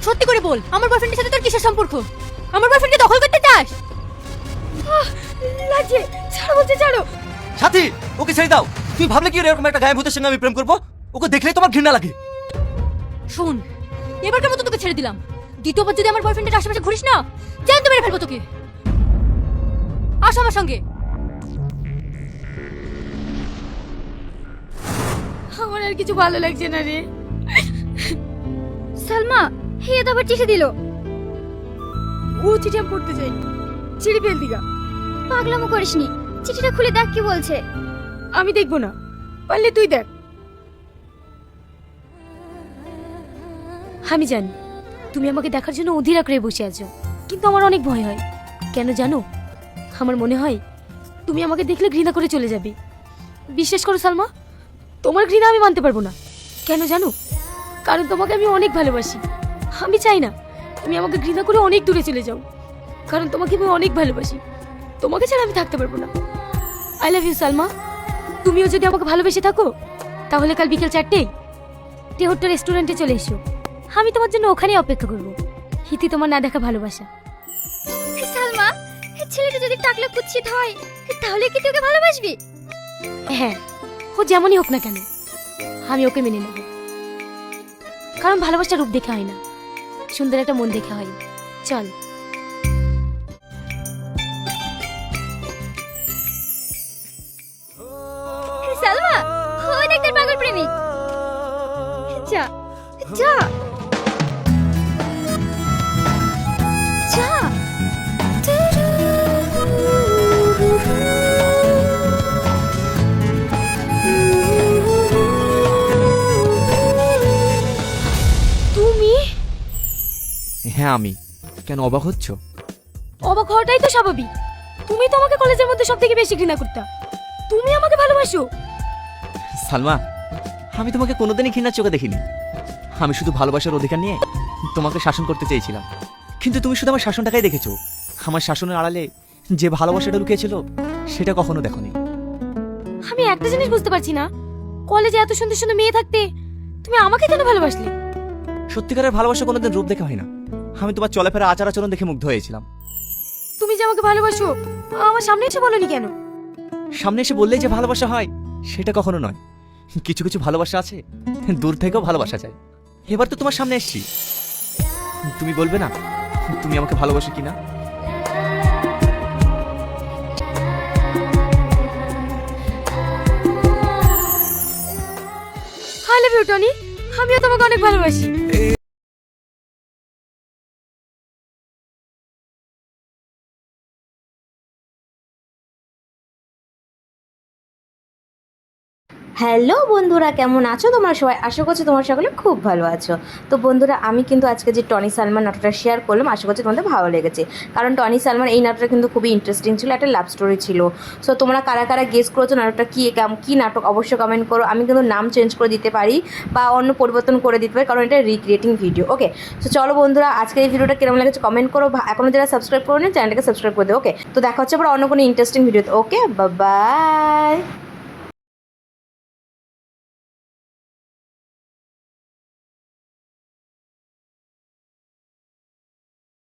সত্যি করে বল, আমার বয়ফ্রেন্ডের সাথে তোর কিসের সম্পর্ক? আমার বয়ফ্রেন্ডকে দখল করতে চাস? লাগছে, ছাড়ো বলতে, ছাড়ো। সাথী, ওকে ছেড়ে দাও। তুই ভাবলে কি এরকম একটা গায়ে ভূতের সঙ্গে আমি প্রেম করবো? ওকে দেখলেই তোমার ঘৃণা লাগে। শোন, এবারকার মতো তোকে ছেড়ে দিলাম। দ্বিতীয়বার যদি আমার বয়ফ্রেন্ডের আশেপাশে ঘুরিস না, জ্যান্ত মেরে ফেলবো তোকে। আস আমার সঙ্গে। আমার আর কিছু ভালো লাগছে না রে। সালমা, হে তো আবার চিঠি দিল। ও চিঠি আমি পড়তে চাই, ছিঁড়ে ফেল দিগা। পাগলামো করিসনি, চিঠিটা খুলে দেখ কি বলছে। আমি দেখবো না, পারলে তুই দেখ। আমি জানি তুমি আমাকে দেখার জন্য অধীর আগ্রহে বসে আছো, কিন্তু আমার অনেক ভয় হয়। কেন জানো? আমার মনে হয় তুমি আমাকে দেখলে ঘৃণা করে চলে যাবে। বিশ্বাস করো সালমা, তোমার ঘৃণা আমি মানতে পারবো না। কেন জানো? কারণ তোমাকে আমি অনেক ভালোবাসি। আমি চাই না তুমি আমাকে ঘৃণা করে অনেক দূরে চলে যাও, কারণ তোমাকে আমি অনেক ভালোবাসি। তোমাকে ছাড়া আমি থাকতে পারবো না। I love you Salma. তুমিও যদি আমাকে ভালোবেসে থাকো, তাহলে কাল বিকেল 4টেই টেহট্ট রেস্টুরেন্টে চলে এসো। আমি তোমার জন্য ওখানেই অপেক্ষা করবো। হিতি তোমার না দেখা ভালোবাসা। সালমা, ছেলেটা যদি টাকলা কুৎসিত হয়, তাহলে কি তোকে ভালোবাসবি? হ্যাঁ, ও যেমনই হোক না কেন, আমি ওকে মেনে নেব। কারণ ভালোবাসার রূপ দেখে হয় না, সুন্দর একটা মন দেখে হয়। চল। সালমা, ওই দেখ তোর পাগল প্রেমিক। যা যা যা। তুমি? হ্যাঁ আমি। কেন অবাক হচ্ছ? অবাক হওয়াটাই তো স্বাভাবিক। তুমি তো আমাকে কলেজের মধ্যে সব থেকে বেশি ঘৃণা করতা। তুমি আমাকে ভালোবাসো? সালমা, আমি তোমাকে কোনোদিনই ঘৃণার চোখে দেখিনি। আমি শুধু ভালোবাসার অধিকার নিয়ে তোমাকে শাসন করতে চেয়েছিলাম, কিন্তু তুমি শুধু আমার শাসনটাকেই দেখেছো। আমার শাসনের আড়ালে যে ভালোবাসাটা লুকিয়েছিল সেটা কখনো দেখোনি। আমি একটা জিনিস বুঝতে পারছি না, কলেজে এত সুন্দর সুন্দর মেয়ে থাকতে তুমি আমাকে কেন ভালোবাসলে? সত্যিকারের ভালোবাসা কোনোদিন রূপ দেখে হয় না। আমি তোমার চলাফেরা আচার আচরণ দেখে মুগ্ধ হয়েছিলাম। তুমি যে আমাকে ভালোবাসো, আমার সামনে এসে বলোনি কেন? সামনে এসে বললেই যে ভালোবাসা হয় সেটা কখনো নয়। কিছু কিছু ভালোবাসা আছে দূর থেকেও ভালোবাসা যায়। এবার তো তোমার সামনে এসেছি, তুমি বলবে না তুমি আমাকে ভালোবাসো কিনা? আই লাভ ইউ টনি, আমিও তোমাকে অনেক ভালোবাসি। হ্যালো বন্ধুরা, কেমন আছো তোমরা সবাই? আশা করছি তোমরা সকলে খুব ভালো আছো। তো বন্ধুরা, আমি কিন্তু আজকে যে টনি সালমান নাটকটা শেয়ার করলাম, আশা করছি তোমাদের ভালো লেগেছে। কারণ টনি সালমান এই নাটকটা কিন্তু খুবই ইন্টারেস্টিং ছিল, একটা লাভ স্টোরি ছিল। সো তোমরা কারা কারা গেস করেছো নাটকটা কী নাটক অবশ্যই কমেন্ট করো। আমি কিন্তু নাম চেঞ্জ করে দিতে পারি বা অন্য পরিবর্তন করে দিতে পারি, কারণ এটা রিক্রিয়েটিং ভিডিও। ওকে, তো চলো বন্ধুরা, আজকের এই ভিডিওটা কেমন লেগেছে কমেন্ট করো। এখনও যারা সাবস্ক্রাইব করো নি চ্যানেলটাকে সাবস্ক্রাইব করে দেবো। ওকে, তো দেখা হচ্ছে আবার অন্য কোনো ইন্টারেস্টিং ভিডিওতে। ওকে, বাই।